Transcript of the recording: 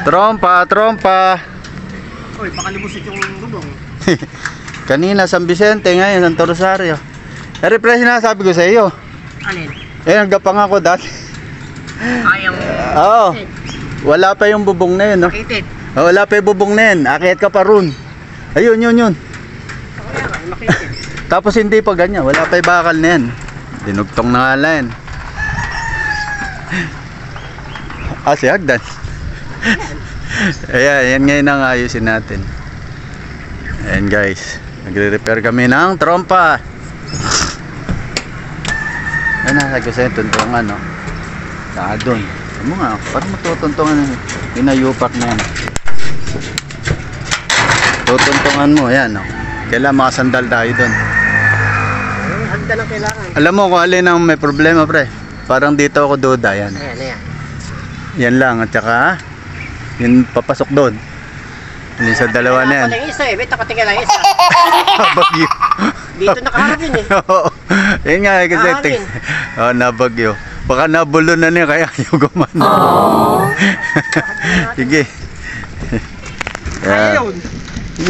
Trompa, trompa. Uy, baka limusit yung bubong. Kanina San Vicente, ngayon Santo Rosario. Refresh na sabi ko sa iyo. Alin? Naggapang ako dati. Ayaw. Oo. Wala pa yung bubong na yun, no? Makitid. Wala pa yung bubong na yun. Akyat ka pa ron. Ayun, yun. Kaya nga, makitid. Tapos hindi pa ganyan. Wala pa yung bakal na yan. Dinugtong na nga lang yan. Si Hagdan. Ayan, yan ngayon ang ayusin natin. Ayan guys. Nagre-repair kami ng trompa. Ayan na, sabi ko sa'yo, tuntungan, no? Saka doon. Ano nga, parang matutuntungan inayupak na yan. Tutuntungan mo, ayan, no? Kailangan makasandal tayo doon. Hagdan ang kailangan. Alam mo kung alin ang may problema, pre. Parang dito ako duda, yan. Ayan. Yan lang, at saka yung papasok doon. Yung sa dalawa na yan. Kailangan isa eh, nakatingin lang isa. Nabagyo. Dito nakaharap yun eh. Oo. Yun nga kasi. Ahangin. Nabagyo. Baka nabulo na niya kaya yung gumana. Sige. Ayun.